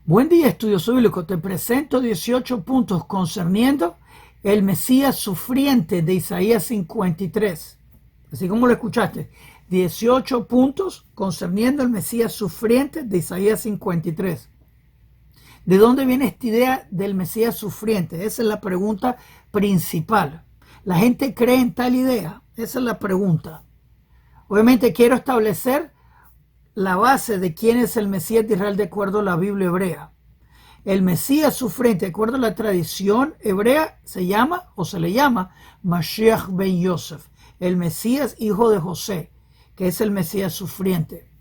Buen día, estudioso bíblico. Te presento 18 puntos concerniendo el Mesías sufriente de Isaías 53. Así como lo escuchaste, 18 puntos concerniendo el Mesías sufriente de Isaías 53. ¿De dónde viene esta idea del Mesías sufriente? Esa es la pregunta principal. ¿La gente cree en tal idea? Esa es la pregunta. Obviamente quiero establecer la base de quién es el Mesías de Israel de acuerdo a la Biblia hebrea. El Mesías sufriente, de acuerdo a la tradición hebrea, se le llama Mashiach ben Yosef, el Mesías hijo de José, que es el Mesías sufriente.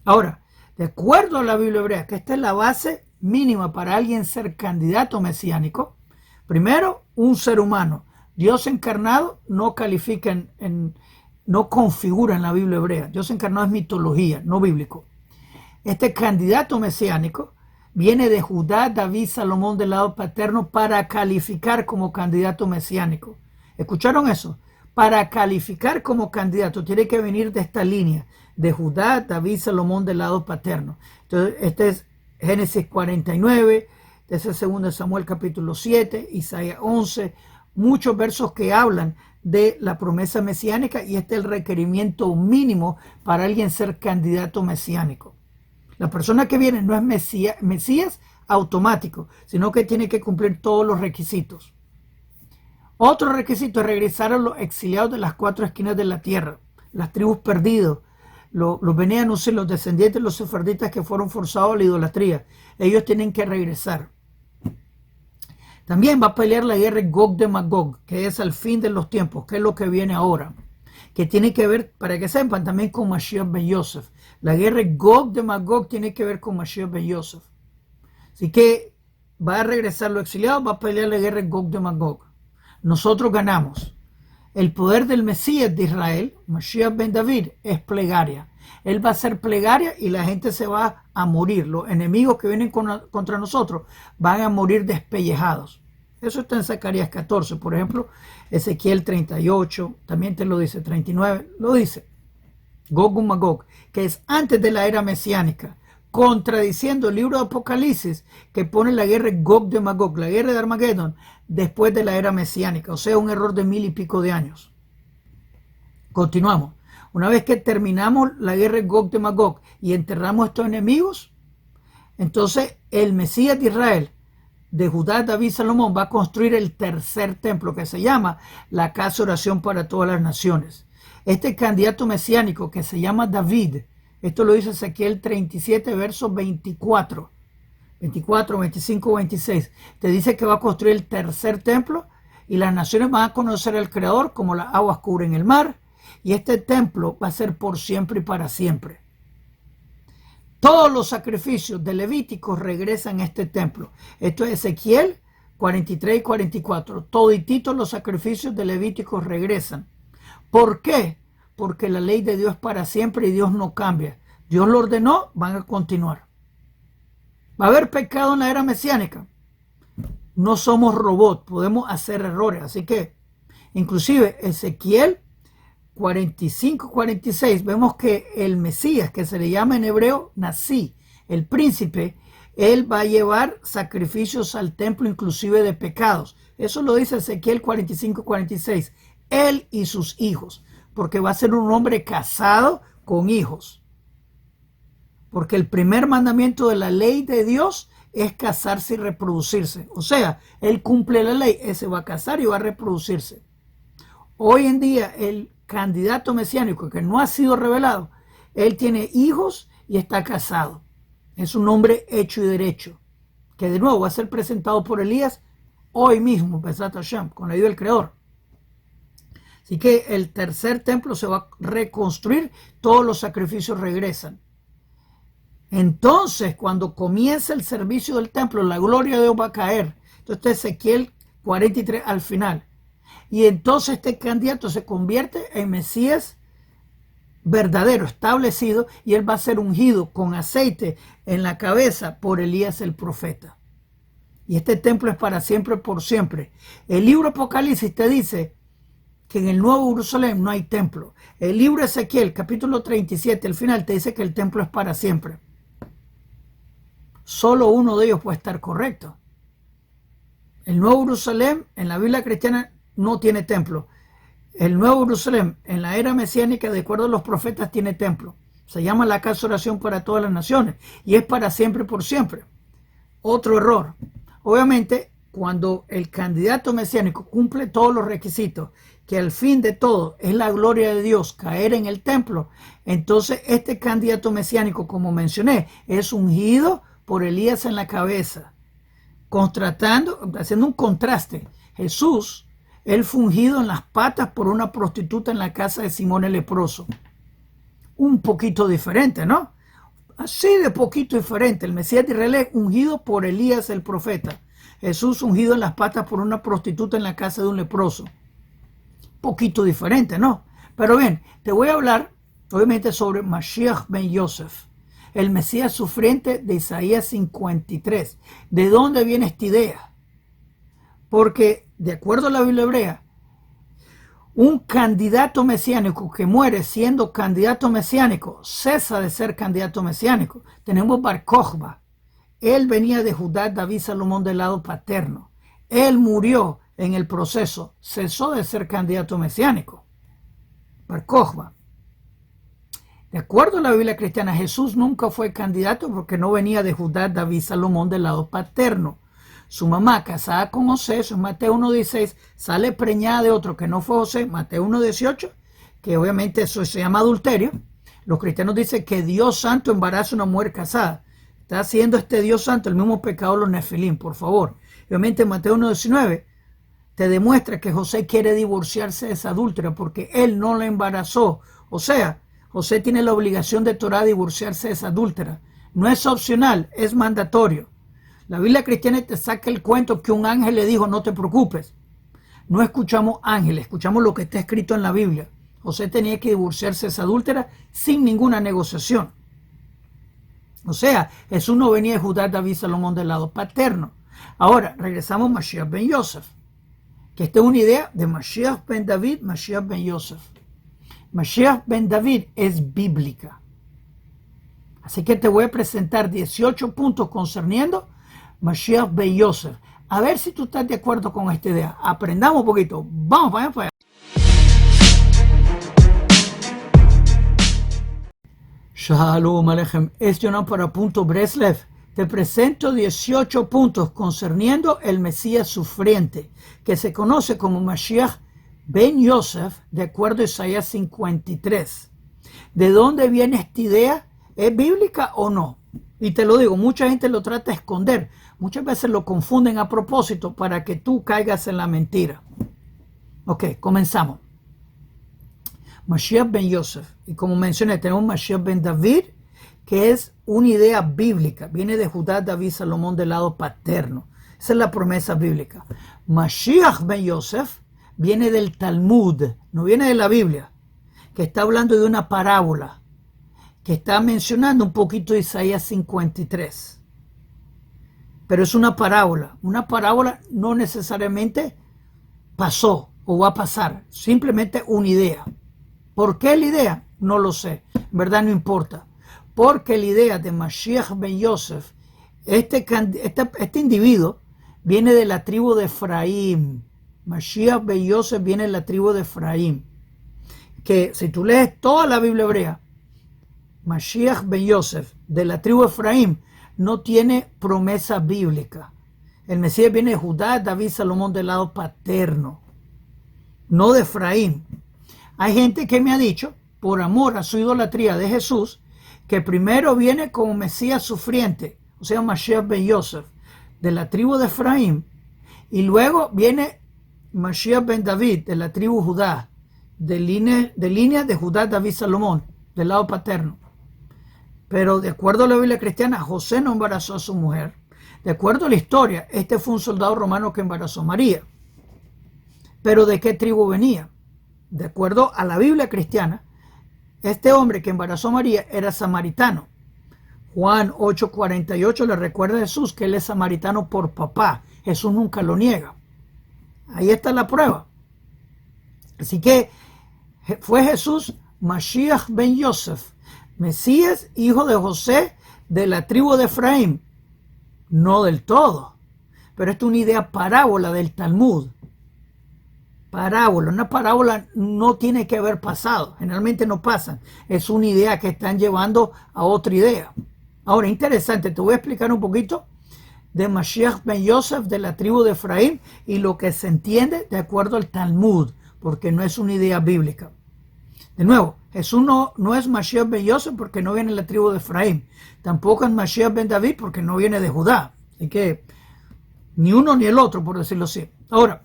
Ahora, de acuerdo a la Biblia hebrea, que esta es la base mínima para alguien ser candidato mesiánico, primero, un ser humano. Dios encarnado no califica no configura en la Biblia hebrea. Dios encarnado es mitología, no bíblico. Este candidato mesiánico viene de Judá, David, Salomón del lado paterno para calificar como candidato mesiánico. ¿Escucharon eso? Para calificar como candidato tiene que venir de esta línea de Judá, David, Salomón del lado paterno. Entonces, este es Génesis 49, este es el 2 Samuel capítulo 7, Isaías 11, muchos versos que hablan de la promesa mesiánica, y este es el requerimiento mínimo para alguien ser candidato mesiánico. La persona que viene no es Mesías automático, sino que tiene que cumplir todos los requisitos. Otro requisito es regresar a los exiliados de las 4 esquinas de la tierra, las tribus perdidas, los Bene Anusim, los descendientes de los sefarditas que fueron forzados a la idolatría. Ellos tienen que regresar. También va a pelear la guerra Gog de Magog, que es al fin de los tiempos, que es lo que viene ahora, que tiene que ver, para que sepan, también con Mashiach ben Yosef. La guerra Gog de Magog tiene que ver con Mashiach ben Yosef. Así que va a regresar los exiliados, va a pelear la guerra Gog de Magog. Nosotros ganamos. El poder del Mesías de Israel, Mashiach ben David, es plegaria. Él va a ser plegaria y la gente se va a morir. Los enemigos que vienen contra nosotros van a morir despellejados. Eso está en Zacarías 14, por ejemplo, Ezequiel 38, también te lo dice, 39, lo dice. Gog y Magog, que es antes de la era mesiánica, contradiciendo el libro de Apocalipsis que pone la guerra Gog de Magog, la guerra de Armagedón, después de la era mesiánica, o sea, un error de 1000 y pico de años. Continuamos. Una vez que terminamos la guerra Gog de Magog y enterramos a estos enemigos, entonces el Mesías de Israel, de Judá, David, Salomón, va a construir el tercer templo que se llama la casa de oración para todas las naciones. Este candidato mesiánico que se llama David, esto lo dice Ezequiel 37, versos 24, 25, 26, te dice que va a construir el tercer templo y las naciones van a conocer al Creador como las aguas cubren el mar, y este templo va a ser por siempre y para siempre. Todos los sacrificios de Levíticos regresan a este templo. Esto es Ezequiel 43 y 44. Todititos los sacrificios de Levíticos regresan. ¿Por qué? Porque la ley de Dios es para siempre y Dios no cambia. Dios lo ordenó, van a continuar. ¿Va a haber pecado en la era mesiánica? No somos robots, podemos hacer errores. Así que, inclusive, Ezequiel 45, 46, vemos que el Mesías, que se le llama en hebreo Nasí, el príncipe, él va a llevar sacrificios al templo, inclusive de pecados. Eso lo dice Ezequiel 45, 46. Él y sus hijos, porque va a ser un hombre casado con hijos. Porque el primer mandamiento de la ley de Dios es casarse y reproducirse. O sea, él cumple la ley, ese va a casar y va a reproducirse. Hoy en día, el candidato mesiánico que no ha sido revelado, él tiene hijos y está casado. Es un hombre hecho y derecho, que de nuevo va a ser presentado por Elías hoy mismo, Besat Hashem, con la ayuda del Creador. Así que el tercer templo se va a reconstruir, todos los sacrificios regresan. Entonces, cuando comienza el servicio del templo, la gloria de Dios va a caer. Entonces, Ezequiel 43 al final. Y entonces este candidato se convierte en Mesías verdadero, establecido, y él va a ser ungido con aceite en la cabeza por Elías el profeta. Y este templo es para siempre, por siempre. El libro Apocalipsis te dice que en el Nuevo Jerusalén no hay templo. El libro Ezequiel, capítulo 37, al final te dice que el templo es para siempre. O solo uno de ellos puede estar correcto. El Nuevo Jerusalén en la Biblia cristiana no tiene templo. El Nuevo Jerusalén en la era mesiánica, de acuerdo a los profetas, tiene templo. Se llama la casa de oración para todas las naciones y es para siempre por siempre. Otro error. Obviamente, cuando el candidato mesiánico cumple todos los requisitos, que al fin de todo es la gloria de Dios caer en el templo, entonces este candidato mesiánico, como mencioné, es ungido por Elías en la cabeza, haciendo un contraste. Jesús, él fue ungido en las patas por una prostituta en la casa de Simón el leproso. Un poquito diferente, ¿no? Así de poquito diferente. El Mesías de Israel es ungido por Elías el profeta. Jesús ungido en las patas por una prostituta en la casa de un leproso. Poquito diferente, ¿no? Pero bien, te voy a hablar obviamente sobre Mashiach ben Yosef, el Mesías sufriente de Isaías 53. ¿De dónde viene esta idea? Porque de acuerdo a la Biblia hebrea, un candidato mesiánico que muere siendo candidato mesiánico cesa de ser candidato mesiánico. Tenemos Bar Kokhba. Él venía de Judá, David, Salomón del lado paterno. Él murió en el proceso, cesó de ser candidato mesiánico. Bar Kokhba. De acuerdo a la Biblia cristiana, Jesús nunca fue candidato porque no venía de Judá, David, Salomón del lado paterno. Su mamá, casada con José, eso es Mateo 1.16, sale preñada de otro que no fue José, Mateo 1.18, que obviamente eso se llama adulterio. Los cristianos dicen que Dios Santo embaraza a una mujer casada. Está haciendo este Dios Santo el mismo pecado de los Nefilim, por favor. Obviamente Mateo 1.19 te demuestra que José quiere divorciarse de esa adúltera porque él no la embarazó. O sea, José tiene la obligación de Torah de divorciarse de esa adúltera. No es opcional, es mandatorio. La Biblia cristiana te saca el cuento que un ángel le dijo, no te preocupes. No escuchamos ángeles, escuchamos lo que está escrito en la Biblia. José tenía que divorciarse de esa adúltera sin ninguna negociación. O sea, Jesús no venía de Judá, David, Salomón del lado paterno. Ahora, regresamos a Mashiach ben Yosef. Que esta es una idea de Mashiach ben David, Mashiach ben Yosef. Mashiach ben David es bíblica. Así que te voy a presentar 18 puntos concerniendo Mashiach ben Yosef. A ver si tú estás de acuerdo con esta idea. Aprendamos un poquito. Vamos para allá. Shalom Aleichem. Es Jonah para Punto Breslev. Te presento 18 puntos concerniendo el Mesías sufriente, que se conoce como Mashiach ben Yosef, de acuerdo a Isaías 53. ¿De dónde viene esta idea? ¿Es bíblica o no? Y te lo digo, mucha gente lo trata de esconder. Muchas veces lo confunden a propósito para que tú caigas en la mentira. Ok, comenzamos. Mashiach ben Yosef. Y como mencioné, tenemos Mashiach ben David, que es una idea bíblica. Viene de Judá, David, Salomón del lado paterno. Esa es la promesa bíblica. Mashiach ben Yosef viene del Talmud, no viene de la Biblia, que está hablando de una parábola, que está mencionando un poquito de Isaías 53. Pero es una parábola. Una parábola no necesariamente pasó o va a pasar, simplemente una idea. ¿Por qué la idea? No lo sé, en verdad no importa. Porque la idea de Mashiach ben Yosef, este individuo viene de la tribu de Efraín. Mashiach ben Yosef viene de la tribu de Efraín. Que si tú lees toda la Biblia hebrea, Mashiach ben Yosef de la tribu de Efraín no tiene promesa bíblica. El Mesías viene de Judá, David, Salomón del lado paterno, no de Efraín. Hay gente que me ha dicho, por amor a su idolatría de Jesús, que primero viene como Mesías sufriente, o sea, Mashiach ben Yosef, de la tribu de Efraín, y luego viene Mashiach ben David, de la tribu Judá, de línea de Judá, David, Salomón, del lado paterno. Pero de acuerdo a la Biblia cristiana, José no embarazó a su mujer. De acuerdo a la historia, este fue un soldado romano que embarazó a María. Pero ¿de qué tribu venía? De acuerdo a la Biblia cristiana, este hombre que embarazó a María era samaritano. Juan 8:48 le recuerda a Jesús que él es samaritano por papá. Jesús nunca lo niega. Ahí está la prueba. Así que fue Jesús Mashiach ben Yosef, Mesías, hijo de José, de la tribu de Efraín, No del todo, pero esto es una idea parábola del Talmud. Parábola, una parábola no tiene que haber pasado, generalmente no pasan, es una idea que están llevando a otra idea. Ahora, interesante, te voy a explicar un poquito de Mashiach ben Yosef de la tribu de Efraín y lo que se entiende de acuerdo al Talmud, porque no es una idea bíblica. De nuevo, Jesús no es Mashiach ben Yosef porque no viene de la tribu de Efraín, tampoco es Mashiach ben David porque no viene de Judá, así que ni uno ni el otro, por decirlo así. Ahora,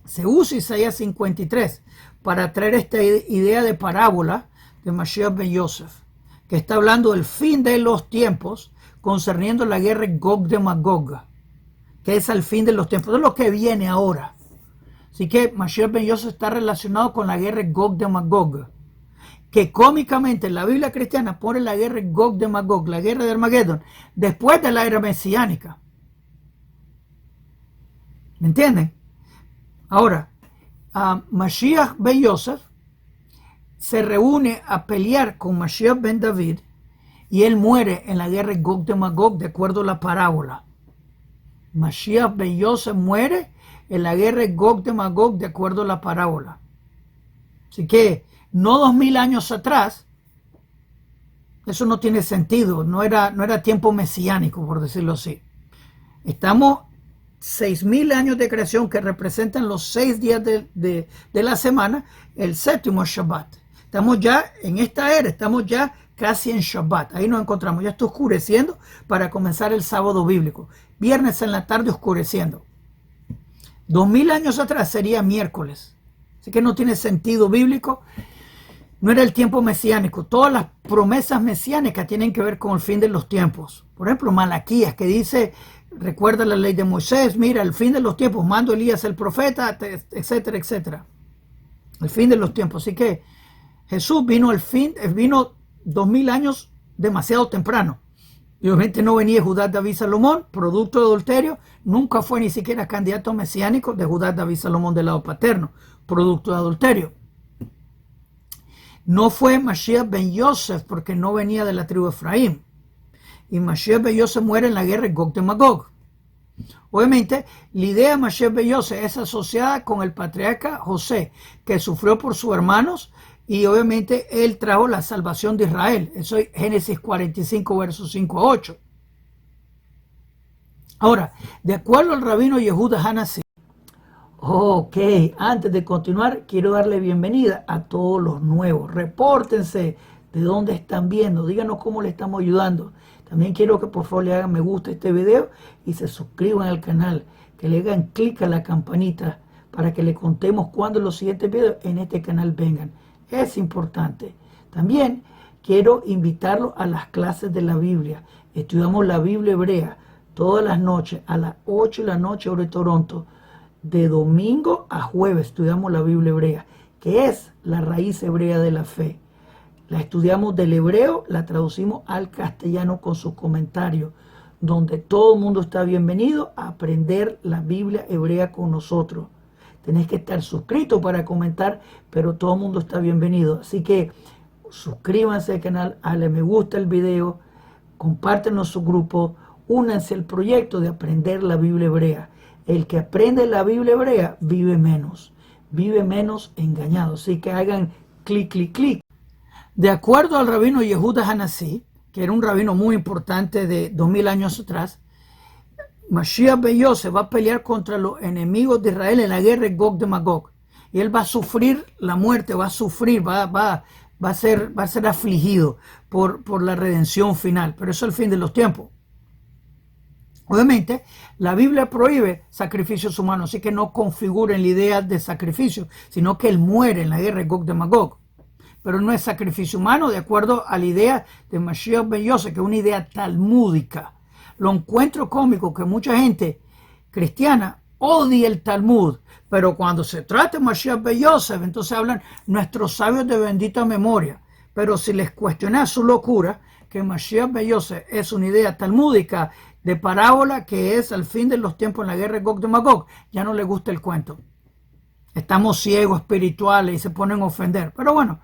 se usa Isaías 53 para traer esta idea de parábola de Mashiach ben Yosef, que está hablando del fin de los tiempos concerniendo la guerra Gog de Magog, que es al fin de los tiempos, de lo que viene ahora. Así que Mashiach ben Yosef está relacionado con la guerra Gog de Magog, que cómicamente en la Biblia cristiana pone la guerra Gog de Magog, la guerra de Armagedón, después de la era mesiánica. ¿Me entienden? Ahora, Mashiach ben Yosef se reúne a pelear con Mashiach ben David y él muere en la guerra Gog de Magog de acuerdo a la parábola. Mashiach ben Yosef muere en la guerra Gog de Magog de acuerdo a la parábola. Así que no 2000 años atrás, eso no tiene sentido, no era tiempo mesiánico, por decirlo así. Estamos 6000 años de creación que representan los 6 días de la semana, el séptimo Shabbat. Estamos ya en esta era, estamos ya casi en Shabbat. Ahí nos encontramos, ya está oscureciendo para comenzar el sábado bíblico. Viernes en la tarde oscureciendo. 2000 años atrás sería miércoles. Así que no tiene sentido bíblico. No era el tiempo mesiánico. Todas las promesas mesiánicas tienen que ver con el fin de los tiempos. Por ejemplo, Malaquías, que dice, recuerda la ley de Moisés, mira, el fin de los tiempos, mando Elías el profeta, etcétera, etcétera. El fin de los tiempos. Así que Jesús vino 2000 años demasiado temprano. Y obviamente no venía Judá, David, Salomón, producto de adulterio. Nunca fue ni siquiera candidato mesiánico de Judá, David, Salomón del lado paterno, producto de adulterio. No fue Mashiach ben Yosef porque no venía de la tribu de Efraín. Y Mashiach ben Yosef muere en la guerra de Gog de Magog. Obviamente, la idea de Mashiach ben Yosef es asociada con el patriarca José, que sufrió por sus hermanos y obviamente él trajo la salvación de Israel. Eso es Génesis 45, versos 5 a 8. Ahora, de acuerdo al rabino Yehuda Hanassi, ok, antes de continuar, quiero darle bienvenida a todos los nuevos. Repórtense de dónde están viendo, díganos cómo le estamos ayudando. También quiero que por favor le hagan me gusta a este video y se suscriban al canal, que le hagan clic a la campanita para que le contemos cuando los siguientes videos en este canal vengan. Es importante. También quiero invitarlos a las clases de la Biblia. Estudiamos la Biblia hebrea todas las noches a las 8 de la noche hora de Toronto. De domingo a jueves estudiamos la Biblia hebrea, que es la raíz hebrea de la fe. La estudiamos del hebreo, la traducimos al castellano con sus comentarios, donde todo el mundo está bienvenido a aprender la Biblia hebrea con nosotros. Tenés que estar suscrito para comentar, pero todo el mundo está bienvenido. Así que suscríbanse al canal, dale me gusta el video, compártenos su grupo, únanse al proyecto de aprender la Biblia hebrea. El que aprende la Biblia hebrea vive menos engañado. Así que hagan clic, clic, clic. De acuerdo al rabino Yehuda Hanassi, que era un rabino muy importante de 2000 años atrás, Mashiach ben Yosef va a pelear contra los enemigos de Israel en la guerra de Gog de Magog. Y él va a sufrir la muerte, va a ser afligido por la redención final. Pero eso es el fin de los tiempos. Obviamente, la Biblia prohíbe sacrificios humanos, así que no configuren la idea de sacrificio, sino que él muere en la guerra de Gog de Magog. Pero no es sacrificio humano, de acuerdo a la idea de Mashiach ben Yosef, que es una idea talmúdica. Lo encuentro cómico que mucha gente cristiana odia el Talmud, pero cuando se trata de Mashiach ben Yosef, entonces hablan nuestros sabios de bendita memoria. Pero si les cuestiona su locura, que Mashiach ben Yosef es una idea talmúdica de parábola que es al fin de los tiempos en la guerra de Gog de Magog, ya no les gusta el cuento. Estamos ciegos espirituales y se ponen a ofender. Pero bueno,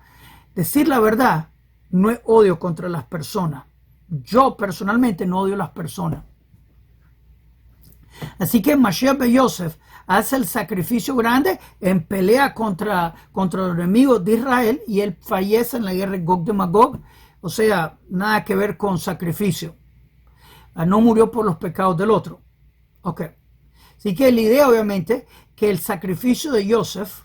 decir la verdad no es odio contra las personas. Yo personalmente no odio a las personas. Así que Mashiach ben Yosef hace el sacrificio grande en pelea contra los enemigos de Israel y él fallece en la guerra de Gog de Magog. O sea, nada que ver con sacrificio. No murió por los pecados del otro. Ok. Así que la idea, obviamente, que el sacrificio de Yosef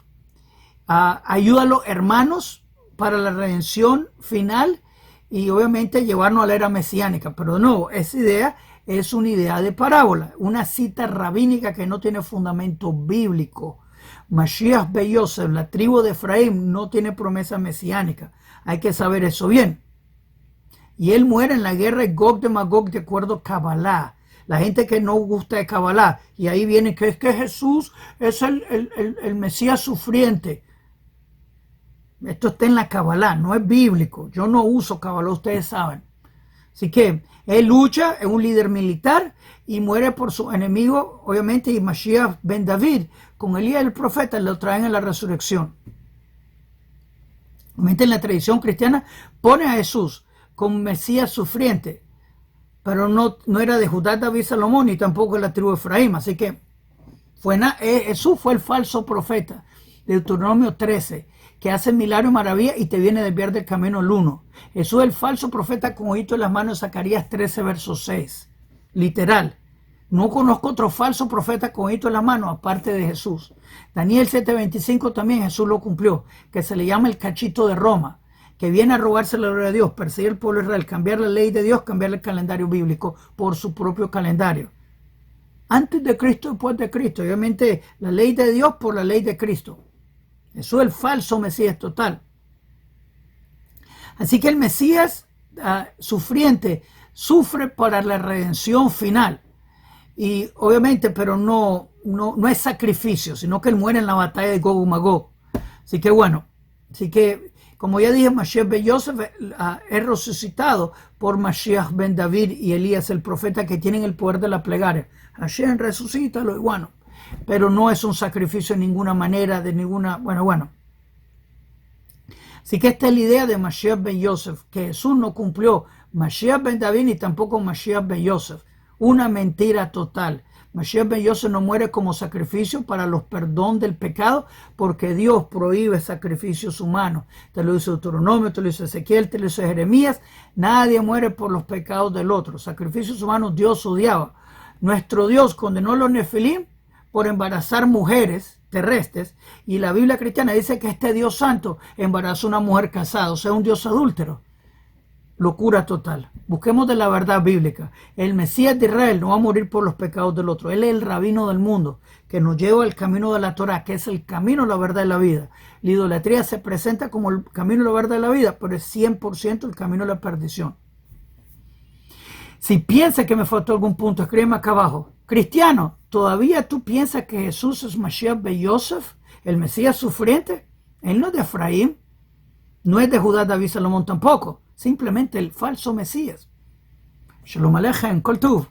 ayuda a los hermanos para la redención final y obviamente llevarnos a la era mesiánica. Pero no, esa idea es una idea de parábola, una cita rabínica que no tiene fundamento bíblico. Mashiach ben Yosef, la tribu de Efraín, no tiene promesa mesiánica. Hay que saber eso bien. Y él muere en la guerra de Gog de Magog de acuerdo a Kabbalah. La gente que no gusta de Kabbalah. Y ahí viene que es que Jesús es el Mesías sufriente. Esto está en la Kabbalah, no es bíblico. Yo no uso Kabbalah, ustedes saben. Así que él lucha, es un líder militar y muere por su enemigo, obviamente, y Mashiach ben David, con Elías el profeta, lo traen en la resurrección. Obviamente en la tradición cristiana pone a Jesús como Mesías sufriente, pero no era de Judá, David, Salomón, ni tampoco de la tribu de Efraín. Así que Jesús fue el falso profeta de Deuteronomio 13, que hace milagros y maravillas y te viene a desviar del camino el 1. Jesús es el falso profeta con ojito en las manos de Zacarías 13, verso 6. Literal. No conozco otro falso profeta con ojito en las manos aparte de Jesús. Daniel 7:25 también Jesús lo cumplió, que se le llama el cachito de Roma, que viene a robarse la gloria de Dios, perseguir al pueblo de Israel, cambiar la ley de Dios, cambiar el calendario bíblico por su propio calendario. Antes de Cristo, después de Cristo. Obviamente la ley de Dios por la ley de Cristo. Eso es el falso Mesías total. Así que el Mesías sufriente sufre para la redención final. Y obviamente, pero no es sacrificio, sino que él muere en la batalla de Gog y Magog. Así que bueno, como ya dije, Mashiach ben Yosef es resucitado por Mashiach ben David y Elías, el profeta, que tienen el poder de la plegaria. Hashem, resucítalo y bueno. Pero no es un sacrificio de ninguna manera, de ninguna... Bueno. Así que esta es la idea de Mashiach ben Yosef, que Jesús no cumplió Mashiach ben David ni tampoco Mashiach ben Yosef. Una mentira total. Mashiach ben Yosef no muere como sacrificio para los perdón del pecado, porque Dios prohíbe sacrificios humanos. Te lo dice Deuteronomio, te lo dice Ezequiel, te lo dice Jeremías. Nadie muere por los pecados del otro. Sacrificios humanos Dios odiaba. Nuestro Dios condenó a los nefilim por embarazar mujeres terrestres, y la Biblia cristiana dice que este Dios santo embarazó a una mujer casada, o sea, un Dios adúltero. Locura total. Busquemos de la verdad bíblica. El Mesías de Israel no va a morir por los pecados del otro. Él es el rabino del mundo, que nos lleva al camino de la Torah, que es el camino, la verdad y la vida. La idolatría se presenta como el camino, la verdad y la vida, pero es 100% el camino de la perdición. Si piensas que me faltó algún punto, escríbeme acá abajo. Cristiano, ¿todavía tú piensas que Jesús es Mashiach ben Yosef, el Mesías sufriente? Él no es de Efraín, no es de Judá, David, Salomón tampoco. Simplemente el falso Mesías. Shalom Aleichem, Kol Tuv.